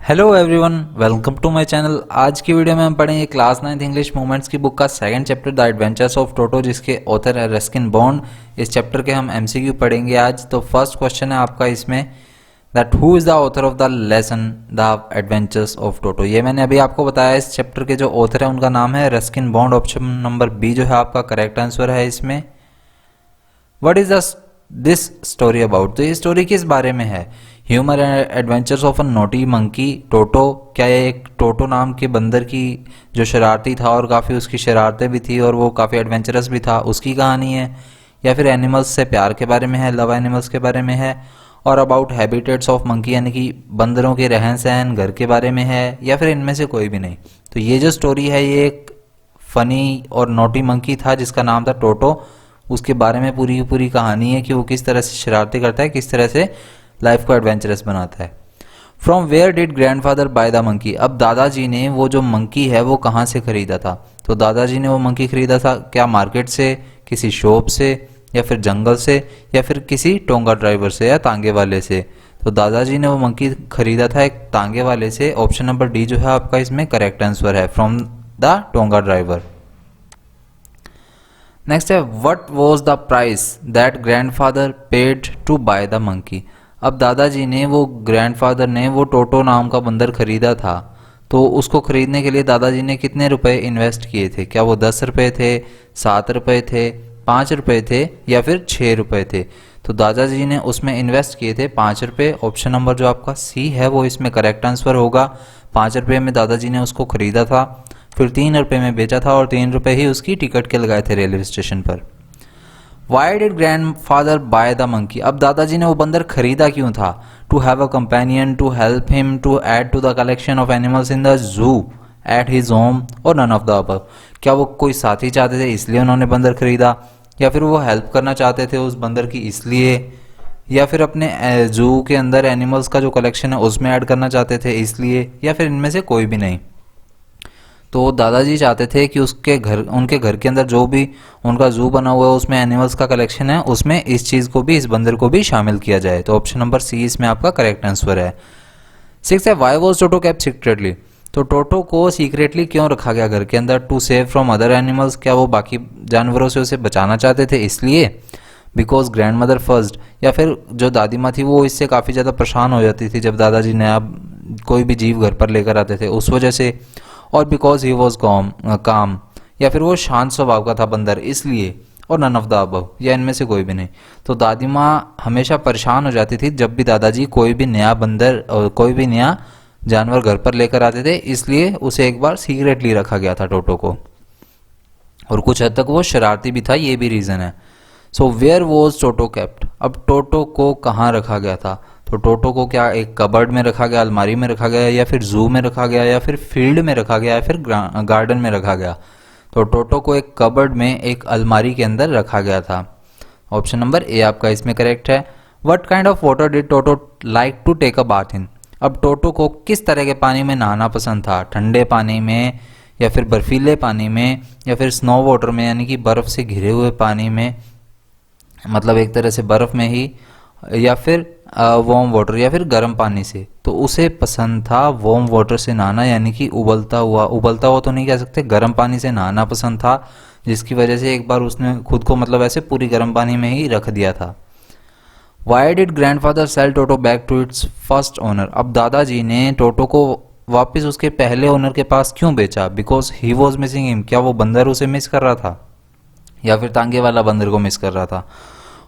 Hello everyone, welcome to my channel. आज की video में हम पढ़ेंगे क्लास 9 इंग्लिश मूवमेंट्स की बुक का second chapter the adventures of Toto, जिसके ऑथर है रस्किन बॉन्ड। इस चैप्टर के हम एमसीक्यू पढ़ेंगे आज। तो फर्स्ट क्वेश्चन है आपका इसमें, that who is the author of the lesson the adventures of टोटो। ये मैंने अभी आपको बताया, इस चैप्टर के जो ऑथर है उनका नाम है Ruskin Bond. Option number B जो है आपका करेक्ट आंसर है इसमें। What is this story about, तो ये स्टोरी किस बारे में है? Humour and adventures of a naughty monkey Toto. क्या ये एक टोटो नाम के बंदर की जो शरारती था और काफ़ी उसकी शरारतें भी थी और वो काफ़ी एडवेंचरस भी था, उसकी कहानी है? या फिर एनिमल्स से प्यार के बारे में है, लव एनिमल्स के बारे में है? और अबाउट हैबिटेट्स ऑफ मंकी यानी कि बंदरों के रहन सहन घर के बारे में है? या फिर इनमें से कोई भी नहीं? तो ये जो स्टोरी है ये एक फनी और नोटी मंकी था जिसका नाम था टोटो। उसके बारे में पूरी की पूरी कहानी है कि वो किस तरह से शरारती करता है, किस तरह से लाइफ को एडवेंचरस बनाता है। From where did grandfather buy the monkey, अब दादाजी ने वो जो मंकी है वो कहाँ से खरीदा था? तो दादाजी ने वो मंकी खरीदा था क्या मार्केट से, किसी शॉप से, या फिर जंगल से, या फिर किसी टोंगा ड्राइवर से या तांगे वाले से? तो दादाजी ने वो मंकी खरीदा था एक तांगे वाले से। ऑप्शन नंबर डी जो है आपका इसमें करेक्ट आंसर है, from the tonga driver. Next है, what was the price that grandfather paid to buy the monkey. अब दादाजी ने ग्रैंडफादर ने वो टोटो नाम का बंदर खरीदा था, तो उसको खरीदने के लिए दादाजी ने कितने रुपए इन्वेस्ट किए थे? क्या वो 10 रुपए थे, 7 रुपए थे, 5 रुपए थे, या फिर 6 रुपए थे? तो दादाजी ने उसमें इन्वेस्ट किए थे 5 रुपये। ऑप्शन नंबर जो आपका सी है वो इसमें करेक्ट आंसर होगा। 5 रुपये में दादाजी ने उसको खरीदा था, फिर 3 रुपये में बेचा था और 3 रुपये ही उसकी टिकट के लगाए थे रेलवे स्टेशन पर। Why did grandfather buy the monkey, अब दादाजी ने वो बंदर खरीदा क्यों था? To have a companion, to help him, to add to the collection of animals in the zoo at his home, or none of the above. क्या वो कोई साथी चाहते थे इसलिए उन्होंने बंदर खरीदा, या फिर वो हेल्प करना चाहते थे उस बंदर की इसलिए, या फिर अपने जू के अंदर एनिमल्स का जो कलेक्शन है उसमें ऐड करना चाहते थे इसलिए, या फिर इनमें से कोई भी नहीं? तो दादाजी चाहते थे कि उनके घर के अंदर जो भी उनका जू बना हुआ है उसमें एनिमल्स का कलेक्शन है, उसमें इस चीज़ को भी, इस बंदर को भी शामिल किया जाए। तो ऑप्शन नंबर सी इसमें आपका करेक्ट आंसर है। 6 है, why was Toto kept secretly, तो टोटो को सीक्रेटली क्यों रखा गया घर के अंदर? To save from other animals, क्या वो बाकी जानवरों से उसे बचाना चाहते थे इसलिए? बिकॉज ग्रैंड मदर फर्स्ट, या फिर जो दादी माँ थी वो इससे काफ़ी ज़्यादा परेशान हो जाती थी जब दादाजी नया कोई भी जीव घर पर लेकर आते थे उस वजह से, और बिकॉज ही वॉज काम, या फिर वो शांत स्वभाव का था बंदर इसलिए, और नन ऑफ द अबव, या इनमें से कोई भी नहीं? तो दादी माँ हमेशा परेशान हो जाती थी जब भी दादाजी कोई भी नया बंदर और कोई भी नया जानवर घर पर लेकर आते थे, इसलिए उसे एक बार सीक्रेटली रखा गया था टोटो को, और कुछ हद तक वो शरारती भी था, ये भी रीज़न है। So where was Toto kept, अब टोटो को कहाँ रखा गया था? तो टोटो को क्या एक कबर्ड में रखा गया, अलमारी में रखा गया, या फिर जू में रखा गया, या फिर फील्ड में रखा गया, या फिर गार्डन में रखा गया? तो टोटो को एक कबर्ड में, एक अलमारी के अंदर रखा गया था। ऑप्शन नंबर ए आपका इसमें करेक्ट है। What kind of water did Toto like to take a bath in, अब टोटो को किस तरह के पानी में नहाना पसंद था? ठंडे पानी में, या फिर बर्फीले पानी में, या फिर स्नो वाटर में यानी कि बर्फ़ से घिरे हुए पानी में, मतलब एक तरह से बर्फ़ में ही, या फिर वार्म वाटर, या फिर गर्म पानी से? तो उसे पसंद था वार्म वाटर से नहाना, यानी कि उबलता हुआ तो नहीं कह सकते, गर्म पानी से नहाना पसंद था, जिसकी वजह से एक बार उसने खुद को मतलब ऐसे पूरी गर्म पानी में ही रख दिया था। Why did grandfather sell Toto back to its first owner, अब दादाजी ने टोटो को वापस उसके पहले ओनर के पास क्यों बेचा? Because he was missing him, क्या वो बंदर उसे मिस कर रहा था, या फिर तांगे वाला बंदर को मिस कर रहा था?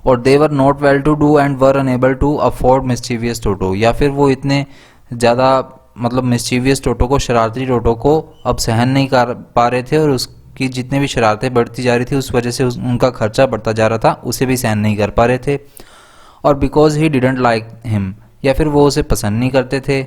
और they were not well to do and were unable to afford mischievous Toto, या फिर वो इतने ज़्यादा मतलब मिस्चीवियस टोटो को, शरारती टोटो को अब सहन नहीं कर पा रहे थे, और उसकी जितने भी शरारतें बढ़ती जा रही थी उस वजह से उनका खर्चा बढ़ता जा रहा था, उसे भी सहन नहीं कर पा रहे थे? Or because he didn't like him, या फिर वो उसे पसंद नहीं करते थे?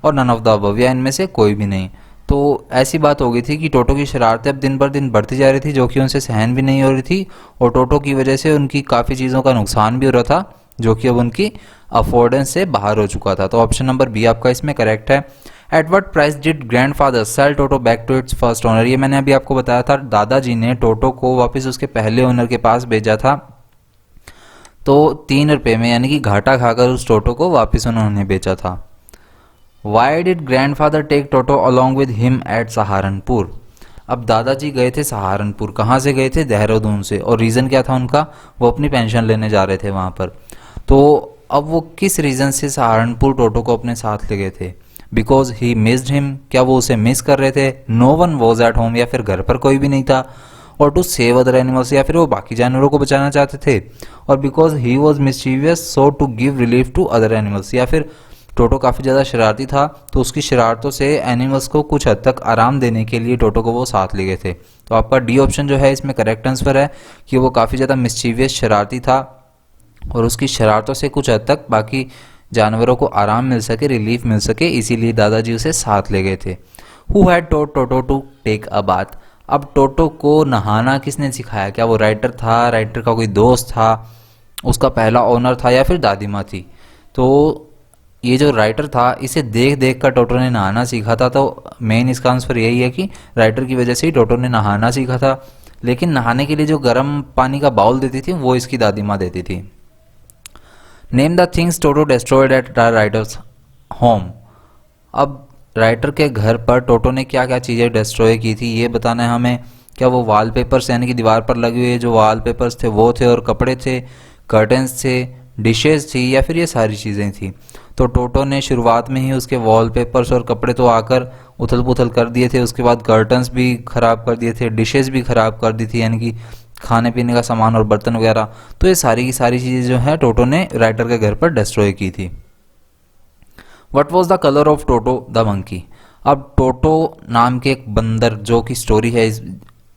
और नन ऑफ द अबव, या इनमें से कोई भी नहीं? तो ऐसी बात हो गई थी कि टोटो की शरारतें अब दिन पर दिन बढ़ती जा रही थी, जो कि उनसे सहन भी नहीं हो रही थी, और टोटो की वजह से उनकी काफ़ी चीज़ों का नुकसान भी हो रहा था, जो कि अब उनकी अफोर्डेंस से बाहर हो चुका था। तो ऑप्शन नंबर बी आपका इसमें करेक्ट है। At what price did grandfather sell Toto back to its first owner, ये मैंने अभी आपको बताया था, दादाजी ने टोटो को वापस उसके पहले ओनर के पास भेजा था, तो 3 रुपये में, यानी कि घाटा खाकर उस टोटो को वापस उन्होंने बेचा था। Why did grandfather take Toto along with him at Saharanpur. अब दादाजी गए थे सहारनपुर, कहाँ से गए थे? देहरादून से। और रीज़न क्या था उनका? वो अपनी पेंशन लेने जा रहे थे वहाँ पर। तो अब वो किस रीज़न से सहारनपुर टोटो को अपने साथ ले गए थे? बिकॉज ही मिस्ड हिम, क्या वो उसे मिस कर रहे थे? No one was at home, या फिर घर पर कोई भी नहीं था। और टू सेव अदर एनिमल्स, या फिर वो बाकी जानवरों को बचाना चाहते थे। Or because he was mischievous so to give relief to other animals, या फिर टोटो काफ़ी ज़्यादा शरारती था तो उसकी शरारतों से एनिमल्स को कुछ हद तक आराम देने के लिए टोटो को वो साथ ले गए थे। तो आपका डी ऑप्शन जो है इसमें करेक्ट आंसर है कि वो काफ़ी ज़्यादा मिस्चीवियस शरारती था और उसकी शरारतों से कुछ हद तक बाकी जानवरों को आराम मिल सके, रिलीफ मिल सके, इसीलिए दादाजी उसे साथ ले गए थे। Who had taught Toto to take a bath. अब टोटो को नहाना किसने सिखाया? क्या वो राइटर था, राइटर का कोई दोस्त था, उसका पहला ओनर था, या फिर दादी माँ थी? तो ये जो राइटर था इसे देख देख कर टोटो ने नहाना सीखा था। तो मेन इसका आंसर यही है कि राइटर की वजह से ही टोटो ने नहाना सीखा था। लेकिन नहाने के लिए जो गर्म पानी का बाउल देती थी वो इसकी दादी माँ देती थी। Name the things toto destroyed at the writers home. अब राइटर के घर पर टोटो ने क्या क्या चीज़ें डिस्ट्रॉय की थी ये बताना है हमें। क्या वो वॉलपेपर्स यानी कि दीवार पर लगे हुए जो वॉलपेपर्स थे वो थे, और कपड़े थे, कर्टन्स थे, डिशेस थी, या फिर ये सारी चीज़ें थी? तो टोटो ने शुरुआत में ही उसके वॉलपेपर्स और कपड़े तो आकर उथल पुथल कर दिए थे, उसके बाद कर्टन्स भी ख़राब कर दिए थे, डिशेस भी ख़राब कर दी थी यानी कि खाने पीने का सामान और बर्तन वगैरह। तो ये सारी की सारी चीज़ें जो है टोटो ने राइटर के घर पर डिस्ट्रॉय की थी। What was the colour of Toto the monkey. अब टोटो नाम के एक बंदर जो कि स्टोरी है इस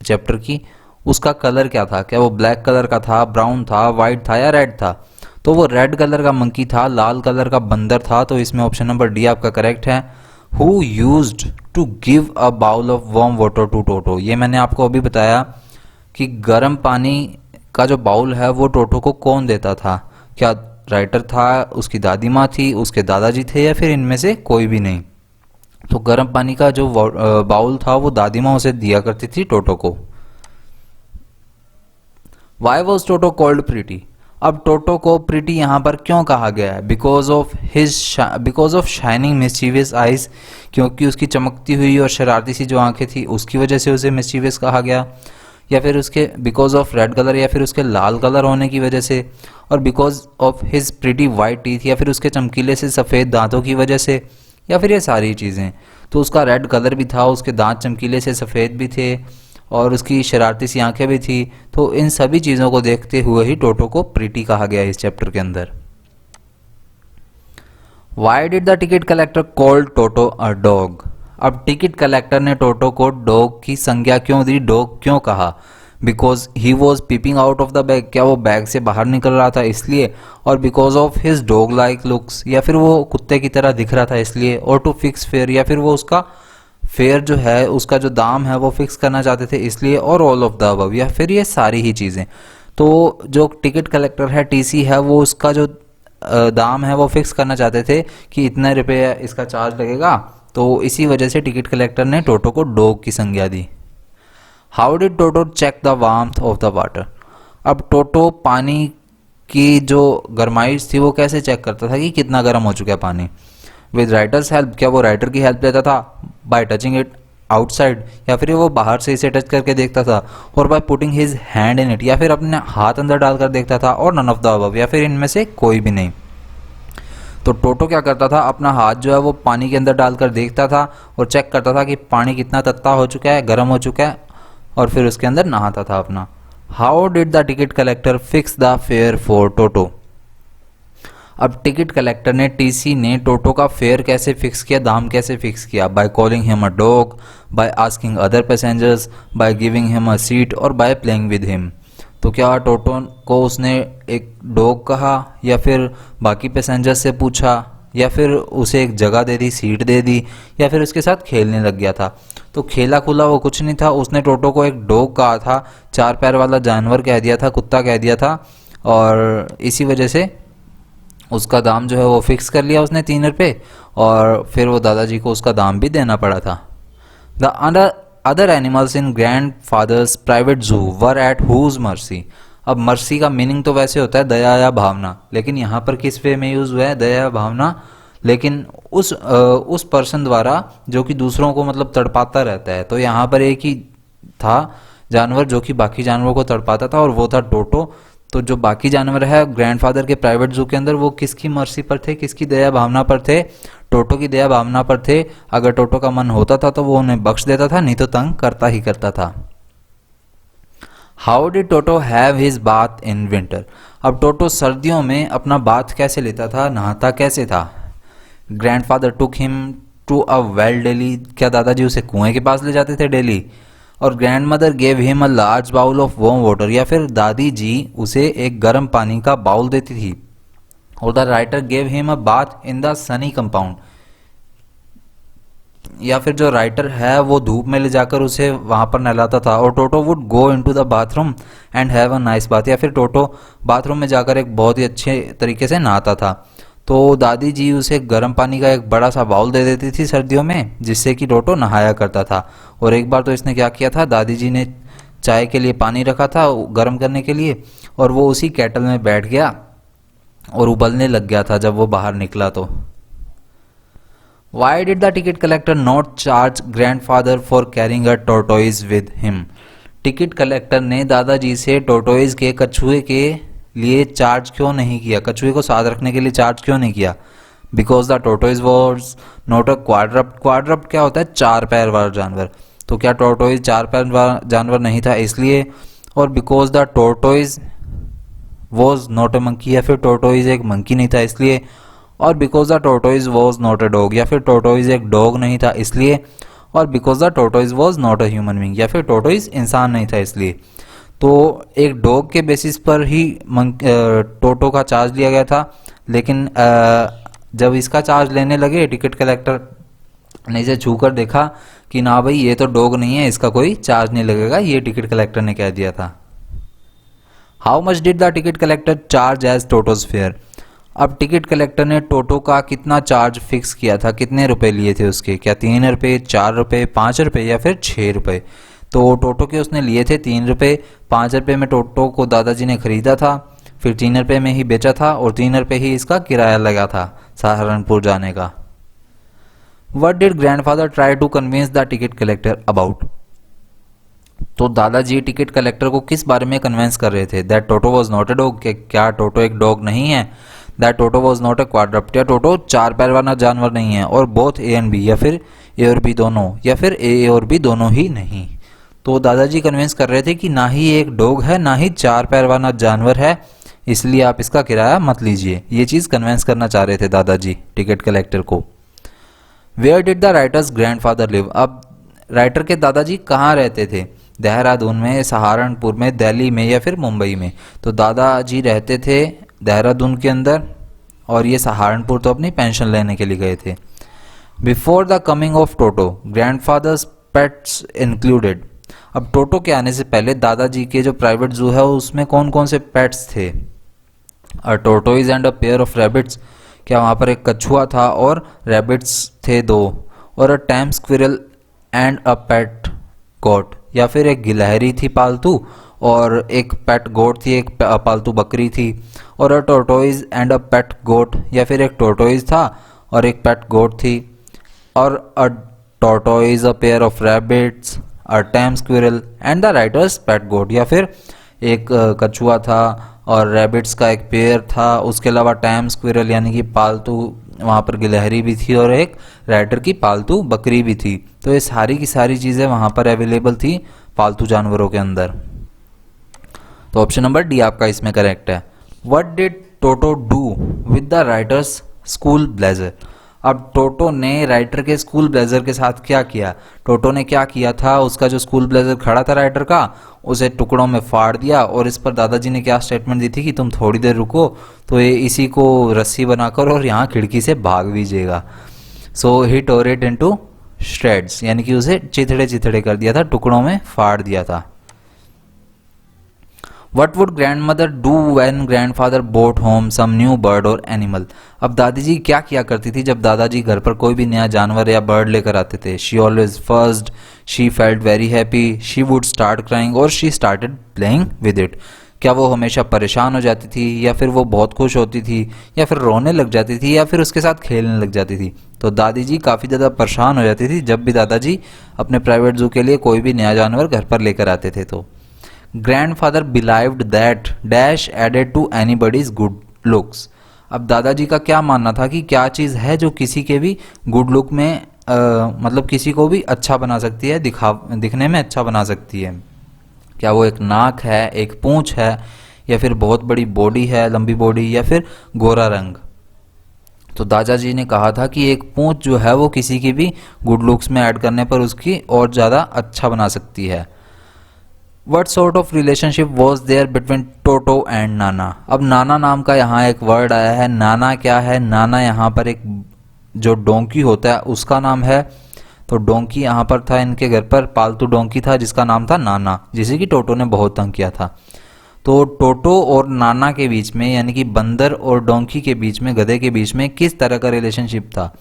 चैप्टर की, उसका कलर क्या था? क्या वो ब्लैक कलर का था, ब्राउन था, वाइट था, या रेड था? तो वो रेड कलर का मंकी था, लाल कलर का बंदर था। तो इसमें ऑप्शन नंबर डी आपका करेक्ट है। Who used to give a bowl of warm water to Toto. ये मैंने आपको अभी बताया कि गर्म पानी का जो बाउल है वो टोटो को कौन देता था? क्या राइटर था, उसकी दादी माँ थी, उसके दादाजी थे, या फिर इनमें से कोई भी नहीं? तो गर्म पानी का जो बाउल था वो दादी माँ उसे दिया करती थी टोटो को। Why was toto called pretty. अब टोटो को प्रीटी यहाँ पर क्यों कहा गया है? Because of shining mischievous eyes, क्योंकि उसकी चमकती हुई और शरारती सी जो आंखें थी उसकी वजह से उसे मिस्चीवियस कहा गया, या फिर उसके बिकॉज ऑफ रेड कलर, या फिर उसके लाल कलर होने की वजह से, और because of his pretty white teeth, या फिर उसके चमकीले से सफ़ेद दांतों की वजह से, या फिर ये सारी चीज़ें। तो उसका रेड कलर भी था, उसके दांत चमकीले से सफ़ेद भी थे, और उसकी शरारती सी आंखें भी थी। तो इन सभी चीज़ों को देखते हुए ही टोटो को प्रीटी कहा गया इस चैप्टर के अंदर। Y did the ticket collector called toto a dog. अब टिकट कलेक्टर ने टोटो को डॉग की संज्ञा क्यों दी, डॉग क्यों कहा? Because he was peeping out of the bag, क्या वो बैग से बाहर निकल रहा था इसलिए? और because of his dog like looks, या फिर वो कुत्ते की तरह दिख रहा था इसलिए? और टू फिक्स फेयर, या फिर वो उसका फेयर जो है, उसका जो दाम है वो फिक्स करना चाहते थे इसलिए? और ऑल ऑफ द अबव, या फिर ये सारी ही चीज़ें? तो जो टिकट कलेक्टर है, टीसी है, वो उसका जो दाम है वो फिक्स करना चाहते थे कि इतने रुपये इसका चार्ज लगेगा। तो इसी वजह से टिकट कलेक्टर ने टोटो को डॉग की संज्ञा दी। How did Toto check the warmth of the water. अब टोटो पानी की जो गर्माइश थी वो कैसे चेक करता था कि कितना गर्म हो चुका है पानी? विद राइटर्स हेल्प, क्या वो राइटर की हेल्प लेता था? बाय टचिंग इट आउटसाइड, या फिर वो बाहर से इसे टच करके देखता था? और by putting his hand in it, या फिर अपने हाथ अंदर डालकर देखता था? और नन ऑफ द अबव, या फिर इनमें से कोई भी नहीं? तो टोटो क्या करता था, अपना हाथ जो है वो पानी के अंदर डालकर देखता था और चेक करता था कि पानी कितना तत्ता हो चुका है, गर्म हो चुका है, और फिर उसके अंदर नहाता था अपना। How did the ticket collector fix the fair for Toto. अब टिकट कलेक्टर ने, टीसी ने टोटो का फेयर कैसे फिक्स किया, दाम कैसे फिक्स किया? By calling him a dog, by asking other passengers, by giving him a seat, और बाय प्लेइंग विद हिम। तो क्या टोटो को उसने एक डॉग कहा, या फिर बाकी पैसेंजर्स से पूछा, या फिर उसे एक जगह दे दी, सीट दे दी, या फिर उसके साथ खेलने लग गया था? तो खेला खुला वो कुछ नहीं था, उसने टोटो को एक डॉग कहा था, चार पैर वाला जानवर कह दिया था, कुत्ता कह दिया था, और इसी वजह से उसका दाम जो है वो फिक्स कर लिया उसने 3 रुपये, और फिर वो दादाजी को उसका दाम भी देना पड़ा था। The other animals in grandfather's private zoo were at whose mercy. अब मर्सी का मीनिंग तो वैसे होता है दया या भावना, लेकिन यहाँ पर किस वे में यूज़ हुआ है? दया या भावना। लेकिन उस पर्सन द्वारा जो कि दूसरों को मतलब तड़पाता रहता है। तो यहाँ पर एक ही था जानवर जो कि बाकी जानवरों को तड़पाता था और वो था टोटो। तो जो बाकी जानवर है ग्रैंडफादर के प्राइवेट जू के अंदर वो किसकी मर्जी पर थे, किसकी दया भावना पर थे? टोटो की दया भावना पर थे। अगर टोटो का मन होता था तो वो उन्हें बख्श देता था, नहीं तो तंग करता ही करता था। How did toto have his bath in winter? अब टोटो सर्दियों में अपना बाथ कैसे लेता था, नहाता कैसे था? Grandfather took him to a well daily, क्या दादाजी उसे कुएं के पास ले जाते थे daily? Or grandmother gave him a large bowl of warm water, या फिर दादी जी उसे एक गर्म पानी का बाउल देती थी? और the writer gave him a bath in the Sunny compound, या फिर जो राइटर है वो धूप में ले जाकर उसे वहां पर नहलाता था। और Toto would go into the bathroom and have a nice bath, या फिर टोटो बाथरूम में जाकर एक बहुत ही अच्छे तरीके से नहाता था। तो दादी जी उसे गर्म पानी का एक बड़ा सा बाउल दे देती थी सर्दियों में, जिससे कि टोटो नहाया करता था। और एक बार तो इसने क्या किया था, दादी जी ने चाय के लिए पानी रखा था गर्म करने के लिए, और वो उसी केटल में बैठ गया और उबलने लग गया था जब वो बाहर निकला। तो Why did the ticket collector not charge grandfather for carrying a tortoise with him? Ticket collector ने दादाजी से टोटोइज के कछुए के लिए चार्ज क्यों नहीं किया, कछुए को साथ रखने के लिए चार्ज क्यों नहीं किया? Because the tortoise was not a quadruped. Quadruped क्या होता है? चार पैर वाला जानवर। तो क्या टोटोइज चार पैर वाला जानवर नहीं था इसलिए? और because the tortoise was not a monkey, या फिर टोटोइज एक मंकी नहीं था इसलिए? और because the tortoise was not a dog, या फिर टोटोइज एक डॉग नहीं था इसलिए? और because the tortoise was not a human being, या फिर टोटोइज इंसान नहीं था इसलिए? तो एक डॉग के बेसिस पर ही टोटो का चार्ज लिया गया था, लेकिन जब इसका चार्ज लेने लगे टिकट कलेक्टर ने इसे छू कर देखा कि ना भाई ये तो डॉग नहीं है, इसका कोई चार्ज नहीं लगेगा, ये टिकट कलेक्टर ने कह दिया था। How much did the ticket collector charge as Toto's fare? अब टिकट कलेक्टर ने टोटो का कितना चार्ज फिक्स किया था, कितने रुपए लिए थे उसके? क्या 3 रुपये, 4 रुपये, 5 रुपये, या फिर 6 रुपये? तो टोटो के उसने लिए थे 3 रुपये। 5 रुपये में टोटो को दादाजी ने खरीदा था, फिर 3 रुपये में ही बेचा था, और 3 रुपये ही इसका किराया लगा था सहारनपुर जाने का। What did grandfather try to convince the ticket collector about? तो दादाजी टिकट कलेक्टर को किस बारे में कन्विंस कर रहे थे? That Toto was not a dog, क्या टोटो एक डॉग नहीं है? That Toto was not a quadruped, या टोटो चार पैर वाला जानवर नहीं है? और बोथ ए एंड बी, या फिर ए और बी दोनों, या फिर ए और बी दोनों ही नहीं? तो दादाजी कन्विंस कर रहे थे कि ना ही एक डॉग है ना ही चार पैर वाला जानवर है, इसलिए आप इसका किराया मत लीजिए। ये चीज़ कन्विंस करना चाह रहे थे दादाजी टिकट कलेक्टर को। Where did the writer's grandfather live? अब राइटर के दादाजी कहाँ रहते थे? देहरादून में, सहारनपुर में, दिल्ली में, या फिर मुंबई में? तो दादाजी रहते थे देहरादून के अंदर, और ये सहारनपुर तो अपनी पेंशन लेने के लिए गए थे। Before the coming of Toto grandfathers pets included? अब टोटो के आने से पहले दादाजी के जो प्राइवेट जू है उसमें कौन कौन से पेट्स थे? A tortoise and a pair of rabbits, क्या वहाँ पर एक कछुआ था और रैबिट्स थे 2? और अ tame squirrel and a pet goat, या फिर एक गिलहरी थी पालतू और एक पेट गोट थी, एक पालतू बकरी थी? और a tortoise and a pet goat, या फिर एक टोटोइज था और एक पेट गोट थी? और a tortoise a pair of rabbits, a tame squirrel and the writer's pet goat, या फिर एक कछुआ था और रैबिट्स का एक पेयर था, उसके अलावा टैम स्क्विरल यानी कि पालतू वहाँ पर गिलहरी भी थी और एक राइटर की पालतू बकरी भी थी। तो ये सारी की सारी चीज़ें वहाँ पर अवेलेबल थी पालतू जानवरों के अंदर। तो ऑप्शन नंबर डी आपका इसमें करेक्ट है। What did toto do with the writers school blazer? अब टोटो ने राइटर के स्कूल ब्लेजर के साथ क्या किया? टोटो ने क्या किया था, उसका जो स्कूल ब्लेजर खड़ा था राइटर का, उसे टुकड़ों में फाड़ दिया, और इस पर दादाजी ने क्या स्टेटमेंट दी थी कि तुम थोड़ी देर रुको तो ये इसी को रस्सी बनाकर और यहाँ खिड़की से भाग दीजिएगा। सो ही टोर इट इनटू श्रेड्स, यानी कि उसे चिथड़े चिथड़े कर दिया था, टुकड़ों में फाड़ दिया था। What would grandmother do when grandfather bought home some new bird or animal? अब दादाजी क्या किया करती थी जब दादाजी घर पर कोई भी नया जानवर या बर्ड लेकर आते थे? She always first, she felt very happy, she would start crying, और she started playing with it. क्या वो हमेशा परेशान हो जाती थी, या फिर वो बहुत खुश होती थी, या फिर रोने लग जाती थी, या फिर उसके साथ खेलने लग जाती थी। तो दादी जी काफ़ी ज़्यादा परेशान हो जाती थी जब भी दादाजी अपने प्राइवेट जू के लिए कोई भी नया जानवर घर पर लेकर आते थे। तो grandfather believed that dash added to anybody's good looks. अब दादाजी का क्या मानना था कि क्या चीज़ है जो किसी के भी गुड लुक में मतलब किसी को भी अच्छा बना सकती है, दिखने में अच्छा बना सकती है। क्या वो एक नाक है, एक पूंछ है, या फिर बहुत बड़ी बॉडी है, लंबी बॉडी, या फिर गोरा रंग। तो दादाजी ने कहा था कि एक पूंछ जो है वो किसी की भी गुड लुक्स में ऐड करने पर उसकी और ज़्यादा अच्छा बना सकती है। What sort of relationship was there between Toto and Nana. अब नाना नाम का यहाँ एक वर्ड आया है। नाना क्या है? नाना यहाँ पर एक जो डोंकी होता है उसका नाम है। तो डोंकी यहाँ पर था, इनके घर पर पालतू डोंकी था जिसका नाम था नाना, जिसे कि टोटो ने बहुत तंग किया था। तो टोटो और नाना के बीच में, यानी कि बंदर और डोंकी के बीच में, गधे के बीच में किस तरह का रिलेशनशिप था?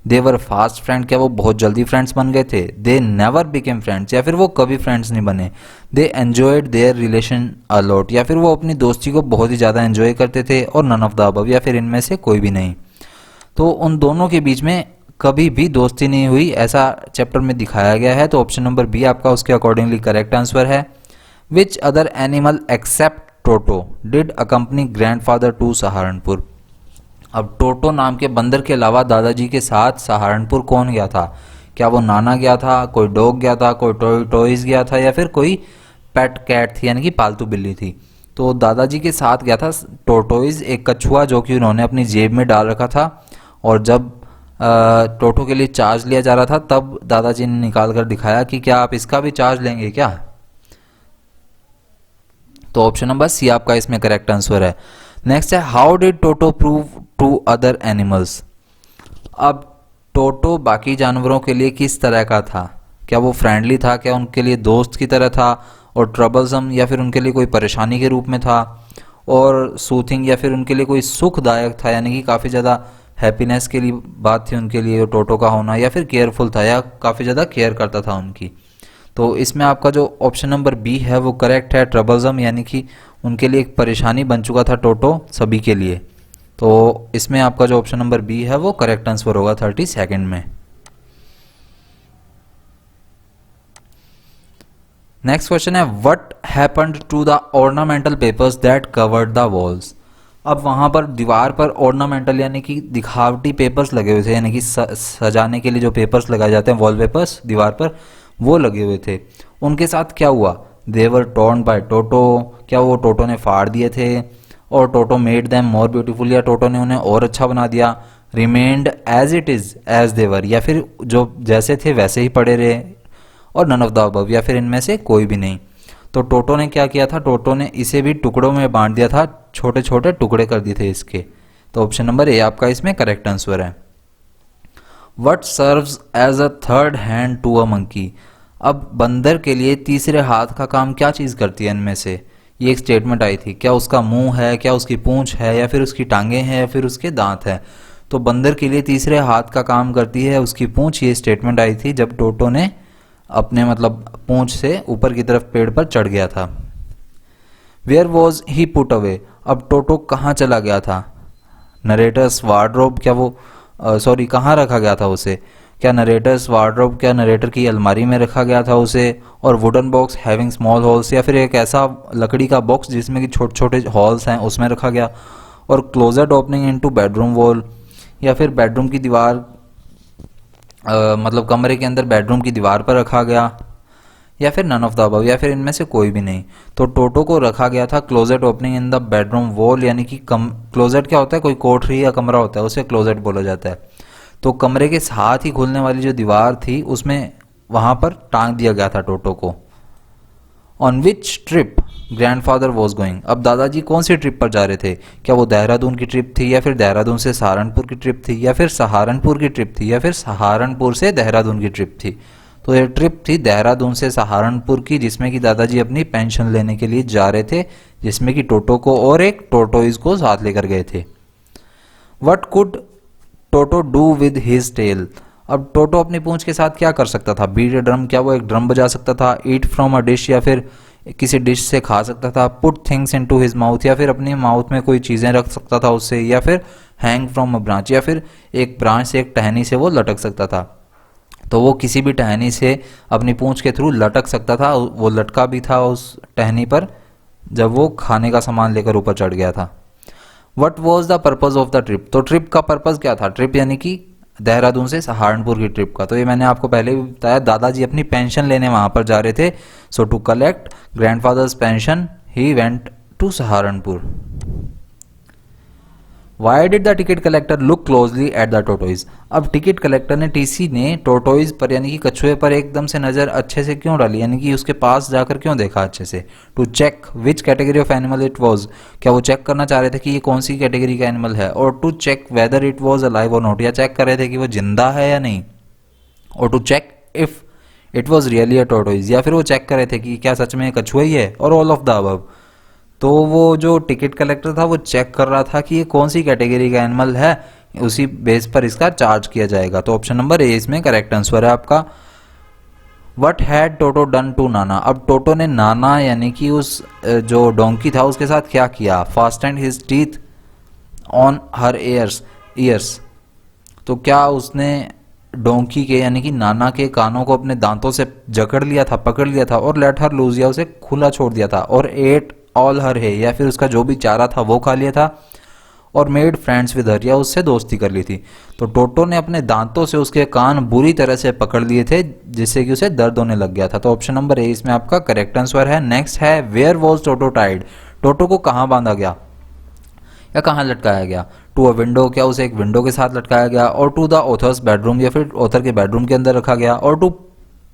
दे वर फास्ट फ्रेंड, क्या वो बहुत जल्दी फ्रेंड्स बन गए थे? दे नेवर बिकेम फ्रेंड्स, या फिर वो कभी फ्रेंड्स नहीं बने? दे एंजॉयड देयर रिलेशन अलॉट, या फिर वो अपनी दोस्ती को बहुत ही ज़्यादा एंजॉय करते थे? और नन ऑफ द अबव, या फिर इनमें से कोई भी नहीं? तो उन दोनों के बीच में कभी भी दोस्ती नहीं हुई, ऐसा चैप्टर में दिखाया गया है। तो ऑप्शन नंबर बी आपका उसके अकॉर्डिंगली करेक्ट आंसर है। Which other animal except Toto did accompany grandfather to Saharanpur. अब टोटो नाम के बंदर के अलावा दादाजी के साथ सहारनपुर कौन गया था? क्या वो नाना गया था, कोई डॉग गया था, कोई टॉयज गया था, या फिर कोई पेट कैट थी, यानी कि पालतू बिल्ली थी? तो दादाजी के साथ गया था टोटोइज, एक कछुआ जो कि उन्होंने अपनी जेब में डाल रखा था। और जब टोटो के लिए चार्ज लिया जा रहा था तब दादाजी ने निकाल कर दिखाया कि क्या आप इसका भी चार्ज लेंगे क्या? तो ऑप्शन नंबर सी आपका इसमें करेक्ट आंसर है। नेक्स्ट है how did Toto prove to other animals. अब टोटो बाकी जानवरों के लिए किस तरह का था? क्या वो फ्रेंडली था? क्या उनके लिए दोस्त की तरह था? और ट्रबलसम, या फिर उनके लिए कोई परेशानी के रूप में था? और सूथिंग, या फिर उनके लिए कोई सुखदायक था, यानी कि काफ़ी ज़्यादा हैप्पीनेस के लिए बात थी उनके लिए टोटो का होना? या फिर केयरफुल था, या काफ़ी ज़्यादा केयर करता था उनकी? तो इसमें आपका जो ऑप्शन नंबर बी है वो करेक्ट है, ट्रबलसम, यानी कि उनके लिए एक परेशानी बन चुका था टोटो सभी के लिए। तो इसमें आपका जो ऑप्शन नंबर बी है वो करेक्ट आंसर होगा 32 में। नेक्स्ट क्वेश्चन है what happened to the ornamental papers that covered the walls. अब वहाँ पर दीवार पर ऑर्नामेंटल यानी कि दिखावटी पेपर्स लगे हुए थे, यानी कि सजाने के लिए जो पेपर्स लगाए जाते हैं वॉल पेपर्स दीवार पर, वो लगे हुए थे। उनके साथ क्या हुआ? देवर टॉर्न बाय टोटो, क्या वो टोटो ने फाड़ दिए थे? Or Toto made them more beautiful, या टोटो ने उन्हें और अच्छा बना दिया? Remained as it is as they were, या फिर जो जैसे थे वैसे ही पड़े रहे? और नन ऑफ द अबव, या फिर इनमें से कोई भी नहीं? तो टोटो ने क्या किया था? टोटो ने इसे भी टुकड़ों में बांट दिया था, छोटे छोटे टुकड़े कर दिए थे इसके। तो ऑप्शन नंबर ए आपका इसमें करेक्ट आंसर है। What serves as a third hand to a monkey. अब बंदर के लिए तीसरे हाथ का काम क्या चीज़ करती है इनमें से? ये एक स्टेटमेंट आई थी। क्या उसका मुंह है, क्या उसकी पूंछ है, या फिर उसकी टांगे हैं, या फिर उसके दांत है? तो बंदर के लिए तीसरे हाथ का काम करती है उसकी पूंछ। ये स्टेटमेंट आई थी जब टोटो ने अपने मतलब पूंछ से ऊपर की तरफ पेड़ पर चढ़ गया था। Where was he put away. अब टोटो कहाँ चला गया था? नरेटर्स वार्डरोब, क्या वो कहाँ रखा गया था उसे? क्या नरेटर्स वार्डरोब, क्या नरेटर की अलमारी में रखा गया था उसे? और wooden box having small halls, या फिर एक ऐसा लकड़ी का बॉक्स जिसमें कि छोटे छोटे हॉल्स हैं उसमें रखा गया? और closet opening into bedroom wall, या फिर बेडरूम की दीवार मतलब कमरे के अंदर बेडरूम की दीवार पर रखा गया? या फिर नन ऑफ द अबव, या फिर इनमें से कोई भी नहीं? तो टोटो को रखा गया था closet opening in the bedroom wall, यानी कि क्लोजेट क्या होता है? कोई कोठरी या कमरा होता है, उसे क्लोजेट बोला जाता है। तो कमरे के साथ ही खुलने वाली जो दीवार थी उसमें वहां पर टांग दिया गया था टोटो को। On which trip grandfather was going. अब दादाजी कौन सी ट्रिप पर जा रहे थे? क्या वो देहरादून की ट्रिप थी, या फिर देहरादून से सहारनपुर की ट्रिप थी, या फिर सहारनपुर की ट्रिप थी, या फिर सहारनपुर से देहरादून की ट्रिप थी? तो ये ट्रिप थी देहरादून से सहारनपुर की, जिसमें कि दादाजी अपनी पेंशन लेने के लिए जा रहे थे, जिसमें कि टोटो को और एक टोटोइज को साथ लेकर गए थे। What could Toto do with his tail. अब टोटो अपनी पूंछ के साथ क्या कर सकता था? बीट अ ड्रम, क्या वो एक ड्रम बजा सकता था? ईट फ्रॉम अ डिश, या फिर किसी डिश से खा सकता था, put things into his mouth या फिर अपने माउथ में कोई चीज़ें रख सकता था उससे, या फिर हैंग फ्रॉम अ ब्रांच या फिर एक ब्रांच से एक टहनी से वो लटक सकता था। तो वो किसी भी टहनी से अपनी पूंछ के थ्रू लटक सकता था, वो लटका भी था उस टहनी पर जब वो खाने का सामान लेकर ऊपर चढ़ गया था। What was the purpose of the trip, तो ट्रिप का पर्पज क्या था, ट्रिप यानी कि देहरादून से सहारनपुर की ट्रिप का। तो ये मैंने आपको पहले भी बताया, दादाजी अपनी पेंशन लेने वहां पर जा रहे थे। So to collect grandfather's pension he went to Saharanpur. Why did the ticket collector look closely at the tortoise, अब टिकट कलेक्टर ने, टीसी ने टोटोइज पर यानी कि कछुए पर एकदम से नज़र अच्छे से क्यों डाली, यानी कि उसके पास जाकर क्यों देखा अच्छे से। To check which category of animal it was, क्या वो चेक करना चाह रहे थे कि ये कौन सी कैटेगरी का एनिमल है। Or to check whether it was alive or not, या चेक कर रहे थे कि वो जिंदा है या नहीं। Or to check if it was really a tortoise, या फिर वो चेक कर रहे थे कि क्या सच में कछुआ ही है, और ऑल ऑफ द अबव। तो वो जो टिकट कलेक्टर था वो चेक कर रहा था कि ये कौन सी कैटेगरी का एनिमल है, उसी बेस पर इसका चार्ज किया जाएगा। तो ऑप्शन नंबर ए इसमें करेक्ट आंसर है आपका। What had Toto done to Nana, अब टोटो ने नाना यानी कि उस जो डोंकी था उसके साथ क्या किया। Fastened his teeth on her years, तो क्या उसने डोंकी के यानी कि नाना के कानों को अपने दांतों से जकड़ लिया था, पकड़ लिया था, और लेट हर लूज, या उसे खुला छोड़ दिया था। और एट ऑल हर है, या फिर उसका जो भी चारा था वो खा लिया था। और मेड फ्रेंड्स विद हर, या उससे दोस्ती कर ली थी। तो टोटो ने अपने दांतों से उसके कान बुरी तरह से पकड़ लिए थे जिससे कि उसे दर्द होने लग गया था। तो ऑप्शन नंबर ए इसमें आपका करेक्ट आंसर है। नेक्स्ट है वेयर वॉज टोटो टाइड, टोटो को कहाँ बांधा गया या कहाँ लटकाया गया। टू अ विंडो, क्या उसे एक विंडो के साथ लटकाया गया। Or to the author's bedroom, या फिर ऑथर के बेडरूम के अंदर रखा गया। Or to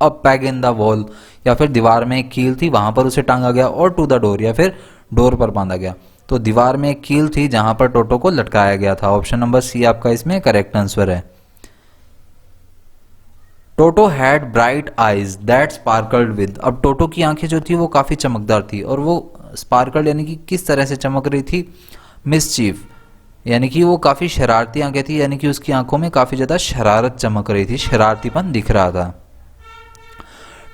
a peg in the wall, या फिर दीवार में एक कील थी वहां पर उसे टांगा गया। और टू द डोर, या फिर डोर पर बांधा गया। तो दीवार में एक कील थी जहां पर टोटो को लटकाया गया था। ऑप्शन नंबर सी आपका इसमें करेक्ट आंसर है। Toto had bright eyes that sparkled with, अब टोटो की आंखें जो थी वो काफी चमकदार थी, और वो स्पार्कल्ड यानी कि किस तरह से चमक रही थी, मिसचीफ यानी कि वो काफी शरारती आंखें थी, यानी कि उसकी आंखों में काफी ज्यादा शरारत चमक रही थी, शरारतीपन दिख रहा था।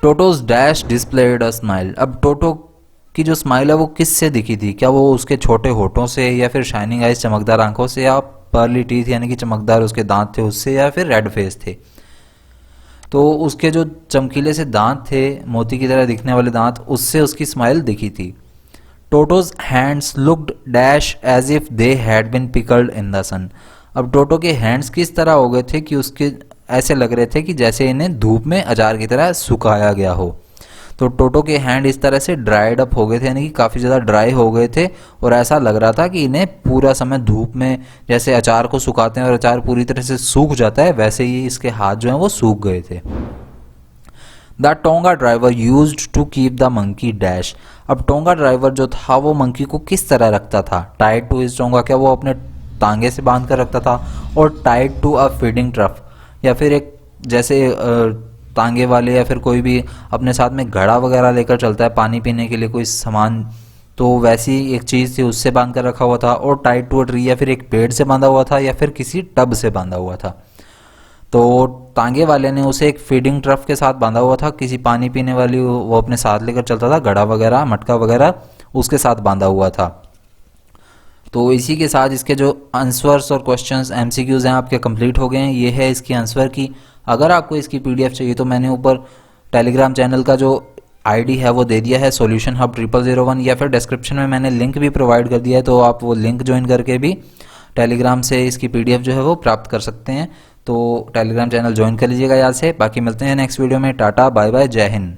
टोटोज डैश डिस्प्लेड अ स्माइल, अब टोटो की जो स्माइल है वो किस से दिखी थी, क्या वो उसके छोटे होठों से, या फिर शाइनिंग आइज चमकदार आंखों से, या पर्ली टीथ यानी कि चमकदार उसके दांत थे उससे, या फिर रेड फेस थे। तो उसके जो चमकीले से दांत थे, मोती की तरह दिखने वाले दांत, उससे उसकी स्माइल दिखी थी। Toto's hands looked dash as if they had been pickled in the sun, अब टोटो के हैंड्स किस तरह हो गए थे कि उसके ऐसे लग रहे थे कि जैसे इन्हें धूप में अचार की तरह सुखाया गया हो। तो टोटो के हैंड इस तरह से ड्राइड अप हो गए थे, यानी कि काफ़ी ज़्यादा ड्राई हो गए थे, और ऐसा लग रहा था कि इन्हें पूरा समय धूप में, जैसे अचार को सुखाते हैं और अचार पूरी तरह से सूख जाता है, वैसे ही इसके हाथ जो हैं वो सूख गए थे। The tonga driver used to keep the monkey dash, अब टोंगा ड्राइवर जो था वो मंकी को किस तरह रखता था। टाइड टू हिज टोंगा, क्या वो अपने तांगे से बांध कर रखता था। Or tied to a feeding trough, या फिर एक जैसे तांगे वाले या फिर कोई भी अपने साथ में घड़ा वगैरह लेकर चलता है पानी पीने के लिए कोई सामान, तो वैसी एक चीज़ थी उससे बांध कर रखा हुआ था। Or tied to a tree, या फिर एक पेड़ से बांधा हुआ था, या फिर किसी टब से बांधा हुआ था। तो तांगे वाले ने उसे एक फीडिंग ट्रफ के साथ बांधा हुआ था, किसी पानी पीने वाली वो अपने साथ लेकर चलता था, घड़ा वगैरह मटका वगैरह उसके साथ बांधा हुआ था। तो इसी के साथ इसके जो आंसर्स और क्वेश्चंस एमसीक्यूज हैं आपके कंप्लीट हो गए हैं। ये है इसकी आंसर की। अगर आपको इसकी पीडीएफ चाहिए तो मैंने ऊपर टेलीग्राम चैनल का जो आईडी है वो दे दिया है, सॉल्यूशन हब 0001, या फिर डिस्क्रिप्शन में मैंने लिंक भी प्रोवाइड कर दिया है, तो आप वो लिंक ज्वाइन करके भी टेलीग्राम से इसकी पीडीएफ जो है वो प्राप्त कर सकते हैं। तो टेलीग्राम चैनल ज्वाइन कर लीजिएगा याद से। बाकी मिलते हैं नेक्स्ट वीडियो में। टाटा बाय बाय, जय हिंद।